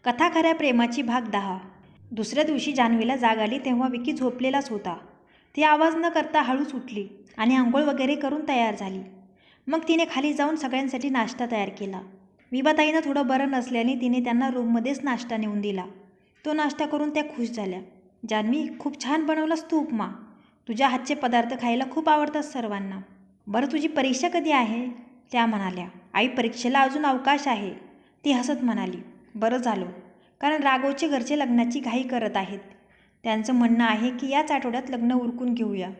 कथा खऱ्या प्रेमाची भाग 10. दुसऱ्या दिवशी जान्हवीला जाग आली तेव्हा विकी झोपलेलाच होता. ती आवाज न करता हळूच उठली आणि आंघोळ वगैरे करून तयार झाली. मग तिने खाली जाऊन सगळ्यांसाठी नाश्ता तयार केला. विभाताईनं थोडं बरं नसल्याने तिने त्यांना रूममध्येच नाश्ता नेऊन दिला. तो नाश्ता करून त्या खुश झाल्या. जान्हवी, खूप छान बनवलास तू उपमा. तुझ्या हातचे पदार्थ खायला खूप आवडतात सर्वांना. बरं, तुझी परीक्षा कधी आहे? त्या म्हणाल्या. आई, परीक्षेला अजून अवकाश आहे, ती हसत म्हणाली. बरं झालं, कारण राघवचे घरचे लग्नाची घाई करत आहेत. त्यांचं म्हणणं आहे की याच आठवड्यात लग्न उरकून घेऊया.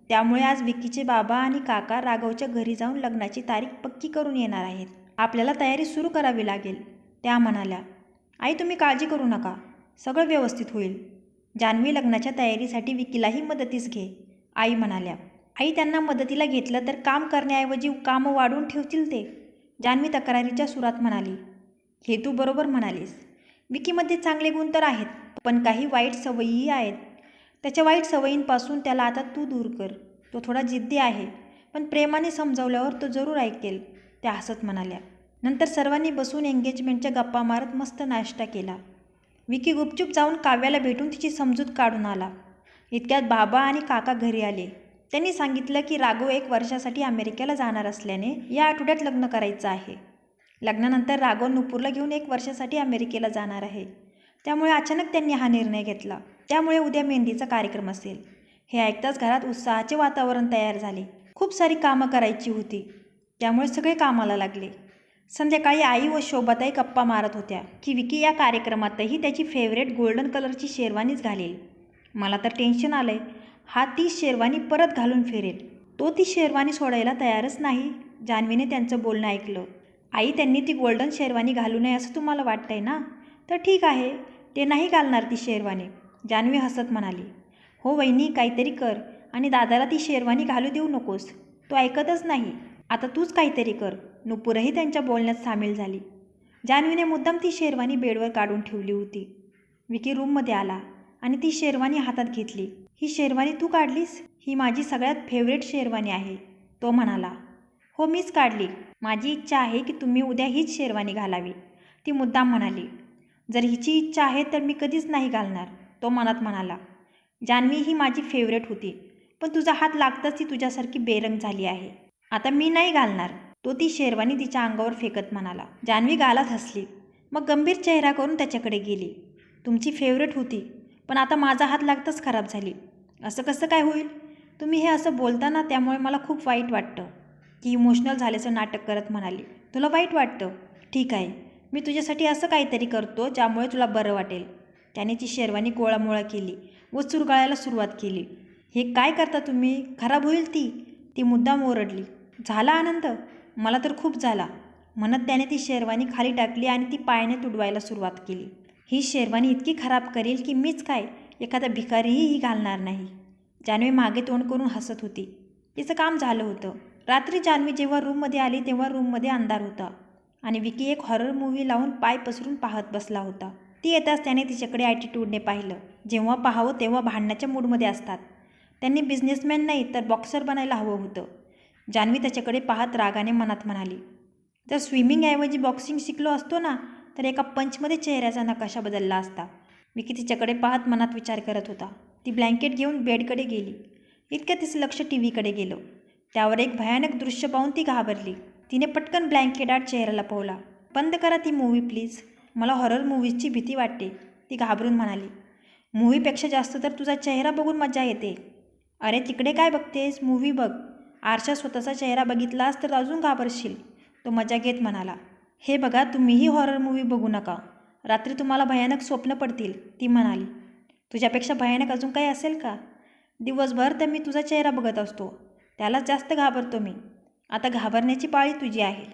त्यामुळे आज विकीचे बाबा आणि काका राघवच्या घरी जाऊन लग्नाची तारीख पक्की करून येणार आहेत. आपल्याला तयारी सुरू करावी लागेल, त्या म्हणाल्या. आई, तुम्ही काळजी करू नका, सगळं व्यवस्थित होईल. जान्हवी, लग्नाच्या तयारीसाठी विकीलाही मदतीस घे, आई म्हणाल्या. आई, त्यांना मदतीला घेतलं तर काम करण्याऐवजी कामं वाढवून ठेवतील ते, जान्हवी तक्रारीच्या सुरात म्हणाली. हे तू बरोबर म्हणालीस. विकीमध्ये चांगले गुण तर आहेत, पण काही वाईट सवयीही आहेत. त्याच्या वाईट सवयींपासून त्याला आता तू दूर कर. तो थोडा जिद्दी आहे, पण प्रेमाने समजावल्यावर तो जरूर ऐकेल, त्या हसत म्हणाल्या. नंतर सर्वांनी बसून एंगेजमेंटच्या गप्पा मारत मस्त नाश्ता केला. विकी गुपचूप जाऊन काव्याला भेटून तिची समजूत काढून आला. इतक्यात बाबा आणि काका घरी आले. त्यांनी सांगितलं की राघव 1 वर्षासाठी अमेरिकेला जाणार असल्याने या आठवड्यात लग्न करायचं आहे. लग्नानंतर राघव नुपूरला घेऊन 1 वर्षासाठी अमेरिकेला जाणार आहे. त्यामुळे अचानक त्यांनी हा निर्णय घेतला. त्यामुळे उद्या मेहंदीचा कार्यक्रम असेल. हे ऐकताच घरात उत्साहाचे वातावरण तयार झाले. खूप सारी कामं करायची होती, त्यामुळे सगळे कामाला लागले. संध्याकाळी आई व शोभाताई गप्पा मारत होत्या की विकी या कार्यक्रमातही त्याची फेवरेट गोल्डन कलरची शेरवानीच घालेल. मला तर टेन्शन आलंय, हा ती शेरवानी परत घालून फिरेल. तो ती शेरवानी सोडायला तयारच नाही. जान्हवीने त्यांचं बोलणं ऐकलं. आई, त्यांनी ती गोल्डन शेरवानी घालू नये असं तुम्हाला वाटतंय ना? तर ठीक आहे, ते नाही घालणार ती शेरवानी, जान्हवी हसत म्हणाली. हो वहिनी, काहीतरी कर आणि दादाला ती शेरवानी घालू देऊ नकोस. तो ऐकतच नाही. आता तूच काहीतरी कर. नुपूरही त्यांच्या बोलण्यात सामील झाली. जान्हवीने मुद्दाम ती शेरवानी बेडवर काढून ठेवली होती. विकी रूममध्ये आला आणि ती शेरवानी हातात घेतली. ही शेरवानी तू काढलीस? ही माझी सगळ्यात फेवरेट शेरवानी आहे, तो म्हणाला. हो, मीच काढली. माझी इच्छा आहे की तुम्ही उद्या हीच शेरवानी घालावी, ती मुद्दाम म्हणाली. जर हिची इच्छा आहे तर मी कधीच नाही घालणार, तो मनात म्हणाला. जान्हवी, ही माझी फेवरेट होती, पण तुझा हात लागताच ती तुझ्यासारखी बेरंग झाली आहे. आता मी नाही घालणार, तो ती शेरवानी तिच्या अंगावर फेकत म्हणाला. जान्हवी गालात हसली, मग गंभीर चेहरा करून त्याच्याकडे गेली. तुमची फेवरेट होती, पण आता माझा हात लागताच खराब झाली. असं कसं काय होईल? तुम्ही हे असं बोलता ना, त्यामुळे मला खूप वाईट वाटतं, ती इमोशनल झाल्याचं नाटक करत म्हणाली. तुला वाईट वाटतं? ठीक आहे, मी तुझ्यासाठी असं काहीतरी करतो ज्यामुळे तुला बरं वाटेल. त्याने ती शेरवानी गोळामोळा केली व चुरगाळायला सुरुवात केली. हे काय करता तुम्ही? खराब होईल ती मुद्दाम ओरडली. झाला आनंद? मला तर खूप झाला, म्हणत त्याने ती शेरवानी खाली टाकली आणि ती पायाने तुडवायला सुरुवात केली. ही शेरवानी इतकी खराब करेल की मीच काय, एखादा भिकारीही ही घालणार नाही. जान्हवी मागे तोंड करून हसत होती. तिचं काम झालं होतं. रात्री जान्हवी जेव्हा रूममध्ये आली तेव्हा रूममध्ये अंधार होता आणि विकी एक हॉरर मूव्ही लावून पाय पसरून पाहत बसला होता. ती येताच त्याने तिच्याकडे ॲटिट्यूडने पाहिलं. जेव्हा पाहावं तेव्हा भांडण्याच्या मूडमध्ये असतात. त्यांनी बिझनेसमॅन नाही तर बॉक्सर बनायला हवं होतं. जान्हवी त्याच्याकडे पाहत रागाने मनात म्हणाली. जर स्विमिंगऐवजी बॉक्सिंग शिकलो असतो ना, तर एका पंचमध्ये चेहऱ्याचा नकाशा बदलला असता. विकी तिच्याकडे पाहत मनात विचार करत होता. ती ब्लँकेट घेऊन बेडकडे गेली. इतक्यात तिचं लक्ष टीव्हीकडे गेलं. त्यावर एक भयानक दृश्य पाहून ती घाबरली. तिने पटकन ब्लँकेटात चेहरा लपवला. बंद करा ती मूव्ही प्लीज, मला हॉरर मूव्हीजची भीती वाटते, ती घाबरून म्हणाली. मूव्हीपेक्षा जास्त तर तुझा चेहरा बघून मजा येते. अरे तिकडे काय बघतेस, मूव्ही बघ. आरशात स्वतःचा चेहरा बघितलास तर अजून घाबरशील, तो मजा घेत म्हणाला. हे बघा, तुम्हीही हॉरर मूव्ही बघू नका, रात्री तुम्हाला भयानक स्वप्न पडतील, ती म्हणाली. तुझ्यापेक्षा भयानक अजून काही असेल का? दिवसभर तर मी तुझा चेहरा बघत असतो, त्यालाच जास्त घाबरतो मी. आता घाबरण्याची पाळी तुझी आहे.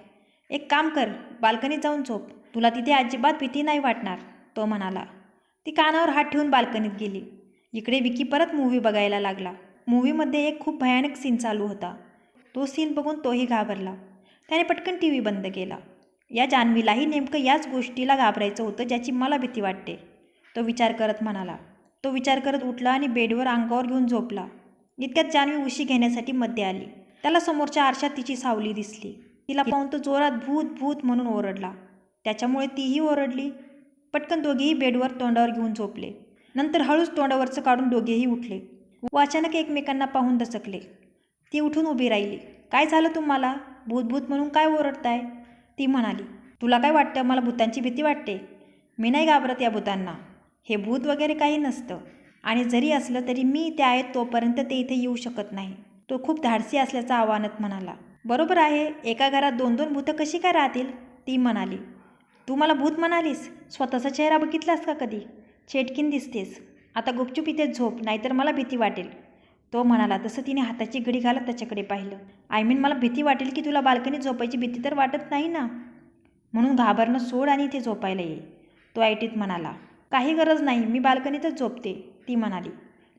एक काम कर, बाल्कनीत जाऊन झोप, तुला तिथे अजिबात भीती नाही वाटणार, तो म्हणाला. ती कानावर हात ठेवून बाल्कनीत गेली. इकडे विकी परत मूव्ही बघायला लागला. मूव्हीमध्ये एक खूप भयानक सीन चालू होता. तो सीन बघून तोही घाबरला. त्याने पटकन टी व्ही बंद केला. या जान्हवीलाही नेमकं याच गोष्टीला घाबरायचं होतं ज्याची मला भीती वाटते, तो विचार करत म्हणाला. तो विचार करत उठला आणि बेडवर अंगावर घेऊन झोपला. इतक्यात जान्हवी उशी घेण्यासाठी मध्ये आली. त्याला समोरच्या आरशात तिची सावली दिसली. तिला पाहून तो जोरात भूत भूत म्हणून ओरडला. त्याच्यामुळे तीही ओरडली. पटकन दोघेही बेडवर तोंडावर घेऊन झोपले. नंतर हळूच तोंडावरचं काढून दोघेही उठले व अचानक एकमेकांना पाहून दचकले. ती उठून उभी राहिली. काय झालं तुम्हाला? भूत भूत म्हणून काय ओरडताय? ती म्हणाली. तुला काय वाटतं मला भूतांची भीती वाटते? मी नाही घाबरत या भूतांना. हे भूत वगैरे काही नसतं आणि जरी असलं तरी मी इथे आहे तोपर्यंत ते इथे येऊ शकत नाही. तो खूप धाडसी असल्याचा आव्हानात म्हणाला. बरोबर आहे, एका घरात 2-2 भूतं कशी काय राहतील? ती म्हणाली. तू मला भूत म्हणालीस? स्वतःचा चेहरा बघितलास का कधी? चेटकीन दिसतेस. आता गुपचूप इथेच झोप, नाहीतर मला भीती वाटेल. तो म्हणाला. तसं तिने हाताची घडी घालत त्याच्याकडे पाहिलं. आय मीन मला भीती वाटेल की तुला बाल्कनीत झोपायची भीती तर वाटत नाही ना? म्हणून घाबरणं सोड आणि इथे झोपायला ये. तो ऐटीत म्हणाला. काही गरज नाही, मी बाल्कनीतच झोपते. ती म्हणाली.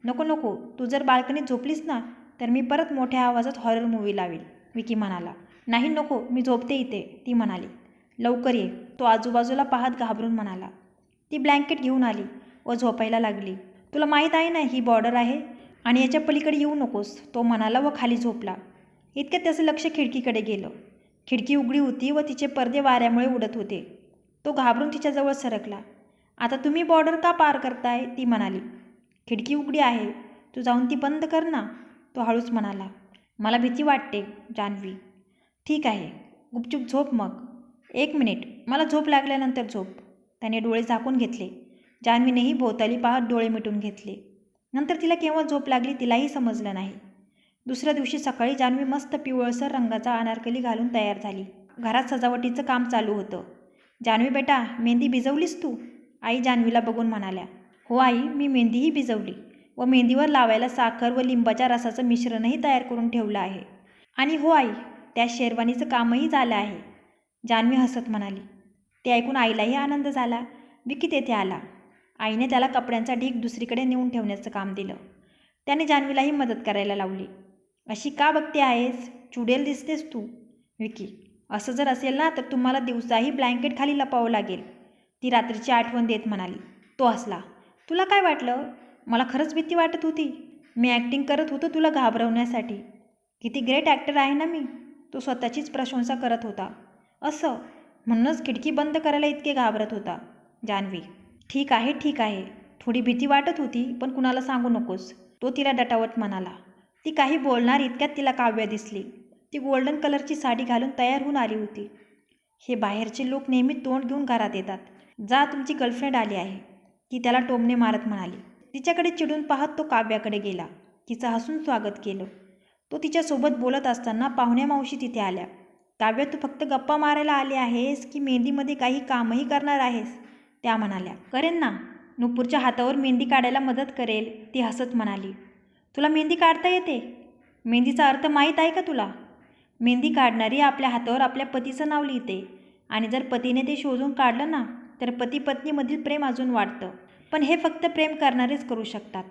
नको नको, तू जर बाल्कनीत झोपलीस ना तर मी परत मोठ्या आवाजात हॉरर मूव्ही लावेल. विकी म्हणाला. नाही नको, मी झोपते इथे. ती म्हणाली. लवकर ये. तो आजूबाजूला पाहत घाबरून म्हणाला. ती ब्लँकेट घेऊन आली व झोपायला लागली. तुला माहीत आहे ना ही बॉर्डर आहे आणि याच्या पलीकडे येऊ नकोस, तो म्हणाला व खाली झोपला. इतक्यात त्याचं लक्ष खिडकीकडे गेलं. खिडकी उघडी होती व तिचे पडदे वाऱ्यामुळे उडत होते. तो घाबरून तिच्याजवळ सरकला. आता तुम्ही बॉर्डर का पार करताय? ती म्हणाली. खिडकी उघडी आहे, तू जाऊन ती बंद कर ना, तो हळूच म्हणाला. मला भीती वाटते जान्हवी. ठीक आहे, गुपचूप झोप मग. 1 मिनिट, मला झोप लागल्यानंतर झोप. त्याने डोळे झाकून घेतले. जान्हवीनेही भोवताली पाहत डोळे मिटून घेतले. नंतर तिला केव्हा झोप लागली तिलाही समजलं नाही. दुसऱ्या दिवशी सकाळी जान्हवी मस्त पिवळसर रंगाचा अनारकली घालून तयार झाली. घरात सजावटीचं काम चालू होतं. जान्हवी बेटा, मेहंदी भिजवलीस तू? आई जान्हवीला बघून म्हणाल्या. हो आई, मी मेहंदीही भिजवली व मेहंदीवर लावायला साखर व लिंबाच्या रसाचं मिश्रणही तयार करून ठेवलं आहे. आणि हो आई, त्या शेरवानीचं कामही झालं आहे. जान्हवी हसत म्हणाली. ते ऐकून आईलाही आनंद झाला. विकी तेथे आला. आईने त्याला कपड्यांचा ढीग दुसरीकडे नेऊन ठेवण्याचं काम दिलं. त्याने जान्हवीलाही मदत करायला लावली. अशी का बघते आहेस? चुडेल दिसतेस तू. विकी. असं जर असेल ना तर तुम्हाला दिवसाही ब्लँकेट खाली लपावं लागेल, ती रात्रीची आठवण देत म्हणाली. तो हसला. तुला काय वाटलं? मला खरंच भीती वाटत होती. मी ॲक्टिंग करत होतो तुला घाबरवण्यासाठी. किती ग्रेट ॲक्टर आहे ना मी, तो स्वतःचीच प्रशंसा करत होता. असं म्हणूनच खिडकी बंद करायला इतके घाबरत होता. जान्हवी. ठीक आहे ठीक आहे, थोडी भीती वाटत होती पण कुणाला सांगू नकोस, तो तिला डटावत म्हणाला. ती काही बोलणार इतक्यात तिला काव्या दिसली. ती गोल्डन कलरची साडी घालून तयार होऊन आली होती. हे बाहेरचे लोक नेहमी तोंड घेऊन घरात येतात. जा, तुमची गर्लफ्रेंड आली आहे, ती त्याला टोमणे मारत म्हणाली. तिच्याकडे चिडून पाहत तो काव्याकडे गेला. तिचं हसून स्वागत केलं. तो तिच्यासोबत बोलत असताना पाहुण्या मावशी तिथे आल्या. काव्या, तू फक्त गप्पा मारायला आली आहेस की मेहंदीमध्ये काही कामही करणार आहेस? त्या म्हणाल्या. करेन ना, नुपूरच्या हातावर मेहंदी काढायला मदत करेल, ती हसत म्हणाली. तुला मेहंदी काढता येते? मेहंदीचा अर्थ माहीत आहे का तुला? मेहंदी काढणारी आपल्या हातावर आपल्या पतीचं नाव लिहिते आणि जर पतीने ते शोधून काढलं ना तर पती पत्नीमधील प्रेम अजून वाढतं. पण हे फक्त प्रेम करणारेच करू शकतात,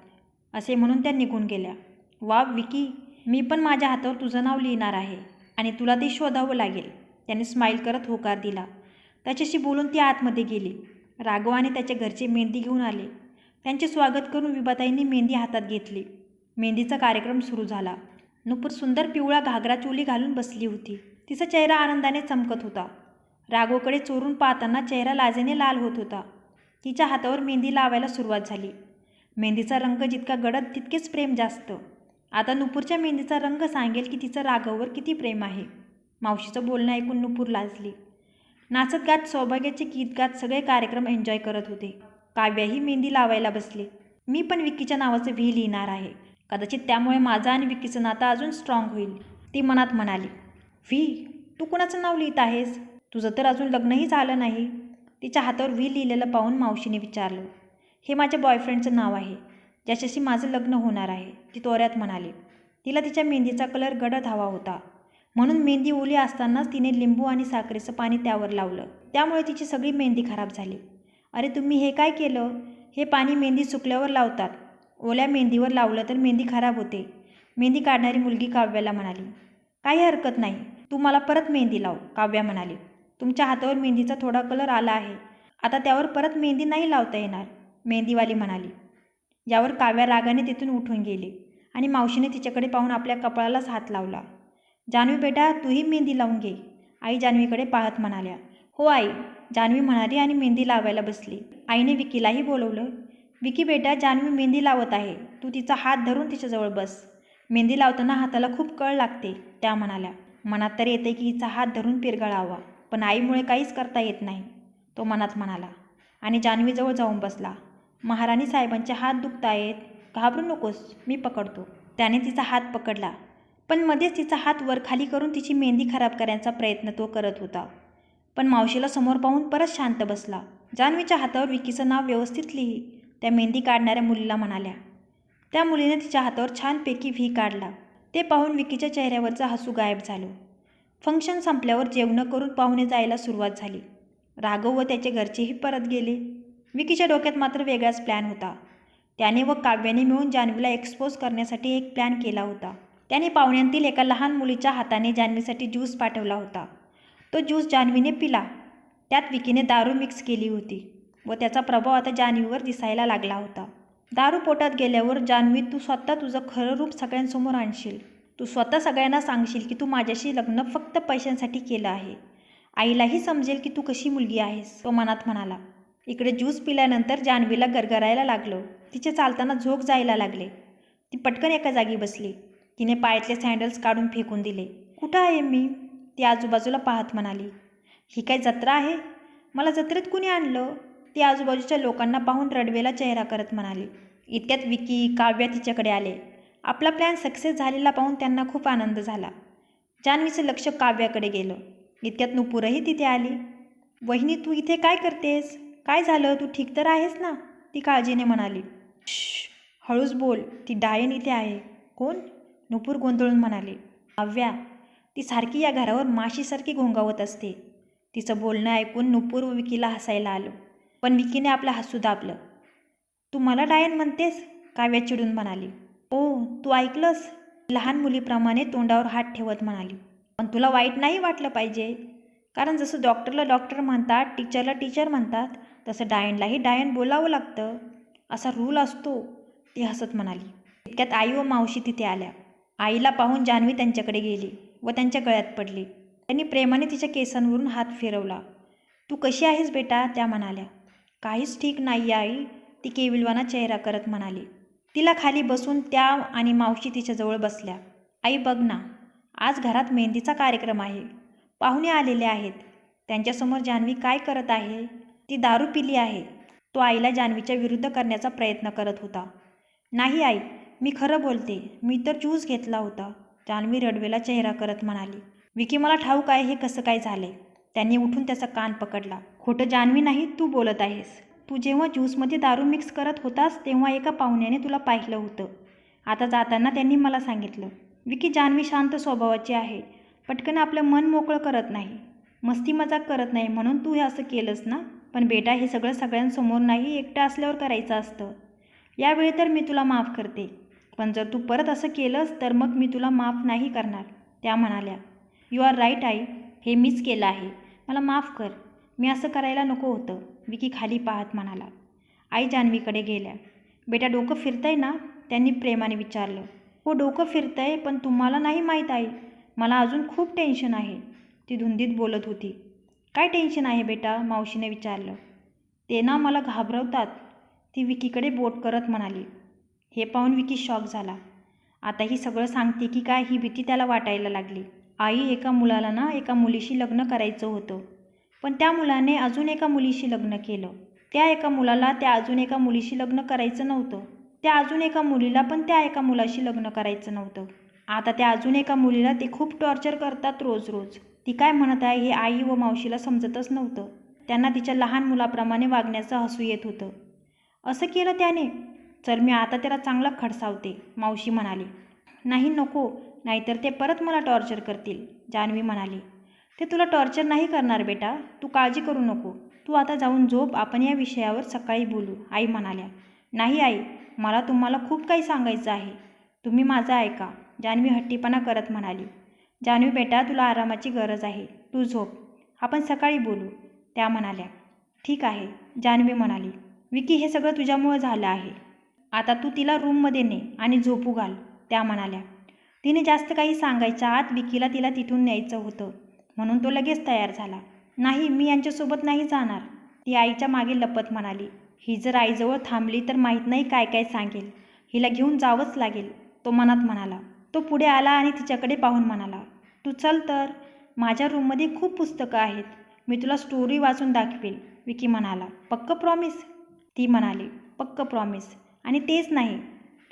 असे म्हणून त्या निघून गेल्या. वा विकी, मी पण माझ्या हातावर तुझं नाव लिहिणार आहे आणि तुला ते शोधावं लागेल. त्याने स्माईल करत होकार दिला. त्याच्याशी बोलून ती आतमध्ये गेली. राघव आणि त्याच्या घरचे मेहंदी घेऊन आले. त्यांचे स्वागत करून विभाताईंनी मेहंदी हातात घेतली. मेहंदीचा कार्यक्रम सुरू झाला. नुपूर सुंदर पिवळा घागरा चोली घालून बसली होती. तिचा चेहरा आनंदाने चमकत होता. राघवकडे चोरून पाहताना चेहरा लाजेने लाल होत होता. तिच्या हातावर मेहंदी लावायला सुरुवात झाली. मेहंदीचा रंग जितका गडद तितकेच प्रेम जास्त. आता नुपूरच्या मेहंदीचा रंग सांगेल की तिचं राघववर किती प्रेम आहे. मावशीचं बोलणं ऐकून नुपूर लाजली. नाचत गात सौभाग्याचे गीत गात सगळे कार्यक्रम एन्जॉय करत होते. काव्याही मेहंदी लावायला बसली. मी पण विक्कीच्या नावाचं व्ही लिहिणार आहे, कदाचित त्यामुळे माझं आणि विक्कीचं नातं अजून स्ट्रॉंग होईल, ती मनात म्हणाली. व्ही? तू कुणाचं नाव लिहित आहेस? तुझं तर अजून लग्नही झालं नाही. तिच्या हातावर व्ही लिहिलेलं पाहून मावशीने विचारलं. हे माझ्या बॉयफ्रेंडचं नाव आहे, ज्याच्याशी माझं लग्न होणार आहे, ती तोऱ्यात म्हणाली. तिला तिच्या मेहंदीचा कलर गडद हवा होता, म्हणून मेहंदी ओली असतानाच तिने लिंबू आणि साखरेचं पाणी त्यावर लावलं. त्यामुळे तिची सगळी मेहंदी खराब झाली. अरे तुम्ही हे काय केलं? हे पाणी मेहंदी सुकल्यावर लावतात. ओल्या मेहंदीवर लावलं तर मेहंदी खराब होते, मेहंदी काढणारी मुलगी काव्याला म्हणाली. काही हरकत नाही, तू मला परत मेहंदी लाव, काव्या म्हणाली. तुमच्या हातावर मेहंदीचा थोडा कलर आला आहे, आता त्यावर परत मेहंदी नाही लावता येणार, मेहंदीवाली म्हणाली. यावर काव्या रागाने तिथून उठून गेली आणि मावशीने तिच्याकडे पाहून आपल्या कपाळालाच हात लावला. जान्हवी बेटा, तूही मेहंदी लावून घे, आई जान्हवीकडे पाहत म्हणाल्या. हो आई, जान्हवी म्हणाली आणि मेहंदी लावायला बसली. आईने विकीलाही बोलवलं. विकी बेटा, जान्हवी मेहंदी लावत आहे, तू तिचा हात धरून तिच्याजवळ बस. मेहंदी लावताना हाताला खूप कळ लागते, त्या म्हणाल्या. मनात तर येते की हिचा हात धरून पिरगळावा, पण आईमुळे काहीच करता येत नाही, तो मनात म्हणाला आणि जान्हवीजवळ जाऊन बसला. महाराणी साहेबांचे हात दुखतायत, घाबरू नकोस, मी पकडतो. त्याने तिचा हात पकडला, पण मध्येच तिचा हात वर खाली करून तिची मेहंदी खराब करण्याचा प्रयत्न तो करत होता. पण मावशीला समोर पाहून परत शांत बसला. जान्हवीच्या हातावर विकीचं नाव व्यवस्थित लिही, त्या मेहंदी काढणाऱ्या मुलीला म्हणाल्या. त्या मुलीने तिच्या हातावर छानपैकी व्ही काढला. ते पाहून विकीच्या चेहऱ्यावरचं हसू गायब झालं. फंक्शन संपल्यावर जेवणं करून पाहुणे जायला सुरुवात झाली. राघव व त्याचे घरचेही परत गेले. विकीच्या डोक्यात मात्र वेगळाच प्लॅन होता. त्याने व काव्याने मिळून जान्हवीला एक्सपोज करण्यासाठी एक प्लॅन केला होता. त्याने पाहुण्यांतील एका लहान मुलीच्या हाताने जान्हवीसाठी ज्यूस पाठवला होता. तो ज्यूस जान्हवीने पिला. त्यात विकीने दारू मिक्स केली होती व त्याचा प्रभाव आता जान्हवीवर दिसायला लागला होता. दारू पोटात गेल्यावर जान्हवी, तू स्वतः तुझं खरं रूप सगळ्यांसमोर आणशील. तू स्वतः सगळ्यांना सांगशील की तू माझ्याशी लग्न फक्त पैशांसाठी केलं आहे. आईलाही समजेल की तू कशी मुलगी आहेस, तो मनात म्हणाला. इकडे ज्यूस पिल्यानंतर जान्हवीला गरगरायला लागलं. तिचे चालताना झोक जायला लागले. ती पटकन एका जागी बसली. तिने पायातले सँडल्स काढून फेकून दिले. कुठं आहे मी, ती आजूबाजूला पाहत म्हणाली. ही काय जत्रा आहे, मला जत्रेत कुणी आणलं, ती आजूबाजूच्या लोकांना पाहून रडवेला चेहरा करत म्हणाली. इतक्यात विकी, काव्या तिच्याकडे आले. आपला प्लॅन सक्सेस झालेला पाहून त्यांना खूप आनंद झाला. जान्हवीचं लक्ष काव्याकडे गेलं. इतक्यात नुपूरही तिथे आली. वहिनी, तू इथे काय करतेस, काय झालं, तू ठीक तर आहेस ना, ती काळजीने म्हणाली. श्श, हळूच बोल, ती डायन इथे आहे. कोण, नुपूर गोंधळून म्हणाली. काव्या, ती सारखी या घरावर माशीसारखी घोंगावत असते. तिचं बोलणं ऐकून नुपूर व विकीला हसायला आलं, पण विकीने आपलं हसू दाबलं. तू मला डायन म्हणतेस, काव्या चिडून म्हणाली. ओ, तू ऐकलंस, लहान मुलीप्रमाणे तोंडावर हात ठेवत म्हणाली. पण तुला वाईट नाही वाटलं पाहिजे, कारण जसं डॉक्टरला डॉक्टर म्हणतात, टीचरला टीचर म्हणतात, तसं डायनलाही डायन बोलावं लागतं, असा रूल असतो, ती हसत म्हणाली. इतक्यात आई व मावशी तिथे आल्या. आईला पाहून जान्हवी त्यांच्याकडे गेली व त्यांच्या गळ्यात पडली. त्यांनी प्रेमाने तिच्या केसांवरून हात फिरवला. तू कशी आहेस बेटा, त्या म्हणाल्या. काहीच ठीक नाही आई, ती केविलवाना चेहरा करत म्हणाली. तिला खाली बसून त्या आणि मावशी तिच्याजवळ बसल्या. आई बघ ना, आज घरात मेहंदीचा कार्यक्रम आहे, पाहुणे आलेले आहेत, त्यांच्यासमोर जान्हवी काय करत आहे, ती दारू पिली आहे. तो आईला जान्हवीच्या विरुद्ध करण्याचा प्रयत्न करत होता. नाही आई, मी खरं बोलते, मी तर ज्यूस घेतला होता, जान्हवी रडवेला चेहरा करत म्हणाली. विकी, मला ठाऊक आहे हे कसं काय झाले, त्यांनी उठून त्याचा कान पकडला. खोटं जान्हवी नाही, तू बोलत आहेस. तू जेव्हा ज्यूसमध्ये दारू मिक्स करत होतास तेव्हा एका पाहुण्याने तुला पाहिलं होतं. आता जाताना त्यांनी मला सांगितलं. विकी, जान्हवी शांत स्वभावाची आहे, पटकन आपलं मन मोकळं करत नाही, मस्ती मजाक करत नाही, म्हणून तू हे असं केलंस ना. पण बेटा, हे सगळं सगळ्यांसमोर नाही, एकटं असल्यावर करायचं असतं. यावेळी तर मी तुला माफ करते, पण जर तू परत असं केलंस तर मग मी तुला माफ नाही करणार, त्या म्हणाल्या. यू आर राईट आई, हे मीच केलं आहे, मला माफ कर, मी असं करायला नको होतं, विकी खाली पाहत म्हणाला. आई जान्हवीकडे गेल्या. बेटा, डोकं फिरतंय ना, त्यांनी प्रेमाने विचारलं. हो, डोकं फिरतंय, पण तुम्हाला नाही माहीत आई, मला अजून खूप टेन्शन आहे, ती धुंदीत बोलत होती. काय टेन्शन आहे बेटा, मावशीने विचारलं. ते ना मला घाबरवतात, ती विकीकडे बोट करत म्हणाली. हे पाहून विकी शॉक झाला. आता ही सगळं सांगते की काय, ही भीती त्याला वाटायला लागली. आई, एका मुलाला ना एका मुलीशी लग्न करायचं होतं, पण त्या मुलाने अजून एका मुलीशी लग्न केलं. त्या एका मुलाला त्या अजून एका मुलीशी लग्न करायचं नव्हतं. त्या अजून एका मुलीला पण त्या एका मुलाशी लग्न करायचं नव्हतं. आता त्या अजून एका मुलीला ते खूप टॉर्चर करतात रोज रोज. ती काय म्हणत आहे हे आई व मावशीला समजतच नव्हतं. त्यांना तिच्या लहान मुलाप्रमाणे वागण्याचं हसू येत होतं. असं केलं त्याने, चल मी आता त्याला चांगला खडसावते, मावशी म्हणाली. नाही नको, नाहीतर ते परत मला टॉर्चर करतील, जान्हवी म्हणाली. ते तुला टॉर्चर नाही करणार बेटा, तू काळजी करू नको, तू आता जाऊन झोप, आपण या विषयावर सकाळी बोलू, आई म्हणाल्या. नाही आई, मला तुम्हाला खूप काही सांगायचं आहे, तुम्ही माझं ऐका, जान्हवी हट्टीपणा करत म्हणाली. जान्हवी बेटा, तुला आरामाची गरज आहे, तू झोप, आपण सकाळी बोलू, त्या म्हणाल्या. ठीक आहे, जान्हवी म्हणाली. विकी, हे सगळं तुझ्यामुळे झालं आहे, आता तू तिला रूममध्ये ने आणि झोपू घाल, त्या म्हणाल्या. तिने जास्त काही सांगायच्या आत विकीला तिला तिथून न्यायचं होतं, म्हणून तो लगेच तयार झाला. नाही, मी यांच्यासोबत नाही जाणार, ती आईच्या मागे लपत म्हणाली. ही जर आईजवळ थांबली तर माहीत नाही काय काय सांगेल. हिला घेऊन जावंच लागेल, तो मनात म्हणाला. तो पुढे आला आणि तिच्याकडे पाहून म्हणाला, तू चल तर. माझ्या रूममध्ये खूप पुस्तकं आहेत. मी तुला स्टोरी वाचून दाखवेल. विकी म्हणाला. पक्क प्रॉमिस? ती म्हणाली, पक्क प्रॉमिस. आणि तेच नाही,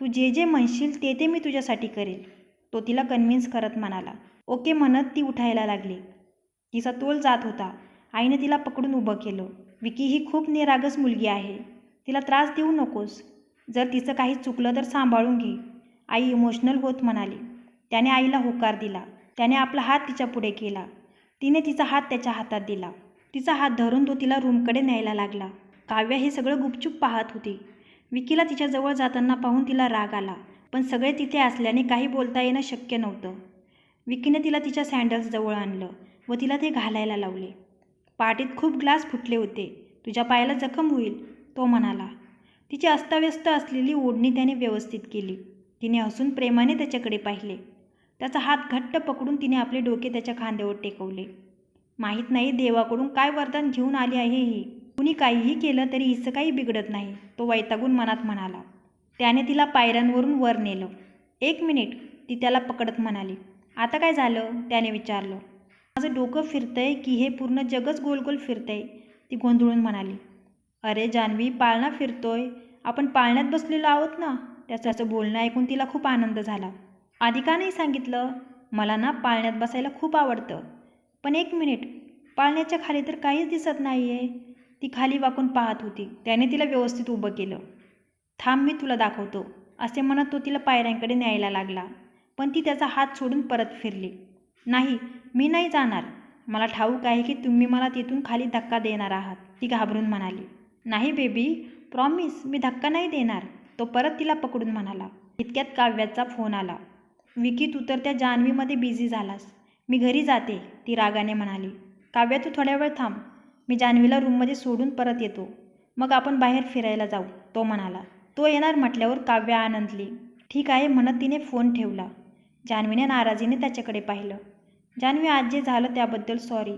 तू जे जे म्हणशील ते ते मी तुझ्यासाठी करेल. तो तिला कन्व्हिन्स करत म्हणाला. ओके म्हणत ती उठायला लागली. तिचा तोल जात होता. आईने तिला पकडून उभं केलं. विकी ही खूप निरागस मुलगी आहे. तिला त्रास देऊ नकोस. जर तिचं काही चुकलं तर सांभाळून घे. आई इमोशनल होत म्हणाली. त्याने आईला होकार दिला. त्याने आपला हात तिच्या पुढे केला. तिने तिचा हात त्याच्या हातात दिला. तिचा हात धरून तो तिला रूमकडे न्यायला लागला. काव्या हे सगळं गुपचूप पाहत होती. विकीला तिच्याजवळ जाताना पाहून तिला राग आला, पण सगळे तिथे असल्याने काही बोलता येणं शक्य नव्हतं. विकीने तिला तिच्या सँडल्सजवळ आणलं व तिला ते घालायला लावले. पाठीत खूप ग्लास फुटले होते. तुझ्या पायाला जखम होईल, तो म्हणाला. तिची अस्ताव्यस्त असलेली ओढणी त्याने व्यवस्थित केली. तिने हसून प्रेमाने त्याच्याकडे पाहिले. त्याचा हात घट्ट पकडून तिने आपले डोके त्याच्या खांद्यावर टेकवले. माहीत नाही देवाकडून काय वरदान घेऊन आली आहे ही. कुणी काहीही केलं तरी हिचं काही बिघडत नाही, तो वैतागून मनात म्हणाला. त्याने तिला पायऱ्यांवरून वर नेलं. 1 मिनिट, ती त्याला पकडत म्हणाली. आता काय झालं, त्याने विचारलं. माझं डोकं फिरतंय की हे पूर्ण जगच गोल गोल फिरतंय, ती गोंधळून म्हणाली. अरे जान्हवी, पाळणा फिरतोय. आपण पाळण्यात बसलेलो आहोत ना. त्याचं बोलणं ऐकून तिला खूप आनंद झाला. आधी का नाही सांगितलं? मला ना पाळण्यात बसायला खूप आवडतं. पण 1 मिनिट, पाळण्याच्या खाली तर काहीच दिसत नाही आहे. ती खाली वाकून पाहत होती. त्याने तिला व्यवस्थित उभं केलं. थांब, मी तुला दाखवतो, असे म्हणत तो तिला पायऱ्यांकडे न्यायला लागला. पण ती त्याचा हात सोडून परत फिरली. नाही, मी नाही जाणार. मला ठाऊक आहे की तुम्ही मला तिथून खाली धक्का देणार आहात, ती घाबरून म्हणाली. नाही बेबी, प्रॉमिस, मी धक्का नाही देणार, तो परत तिला पकडून म्हणाला. इतक्यात काव्याचा फोन आला. विकी, तू तर त्या जान्हवीमध्ये बिझी झालास. मी घरी जाते, ती रागाने म्हणाली. काव्या, तू थोड्या वेळ थांब. मी जान्हवीला रूममध्ये सोडून परत येतो. मग आपण बाहेर फिरायला जाऊ, तो म्हणाला. तो येणार म्हटल्यावर काव्या आनंदली. ठीक आहे म्हणत तिने फोन ठेवला. जान्हवीने नाराजीने त्याच्याकडे पाहिलं. जान्हवी, आज जे झालं त्याबद्दल सॉरी.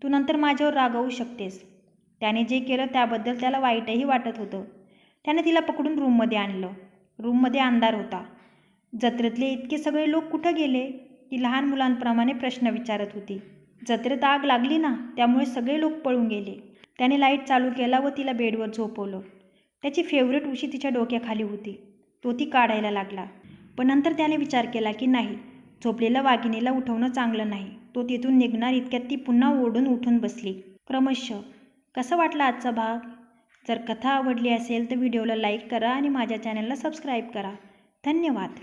तू नंतर माझ्यावर रागावू शकतेस. त्याने जे केलं त्याबद्दल त्याला वाईटही वाटत होतं. त्याने तिला पकडून रूममध्ये आणलं. रूममध्ये अंधार होता. जत्रेतले इतके सगळे लोक कुठं गेले, ती लहान मुलांप्रमाणे प्रश्न विचारत होती. जत्रेत आग लागली ना, त्यामुळे सगळे लोक पळून गेले. त्याने लाईट चालू केला व तिला बेडवर झोपवलं. त्याची फेवरेट उशी तिच्या डोक्याखाली होती. तो ती काढायला लागला. पण नंतर त्याने विचार केला की नाही, झोपलेल्या वाघिणीला उठवणं चांगलं नाही. तो तिथून निघणार इतक्यात ती पुन्हा ओढून उठून बसली. क्रमशः. कसा वाटला आजचा भाग? जर कथा आवडली असेल तर व्हिडिओला लाईक करा आणि माझ्या चॅनलला सबस्क्राईब करा. धन्यवाद.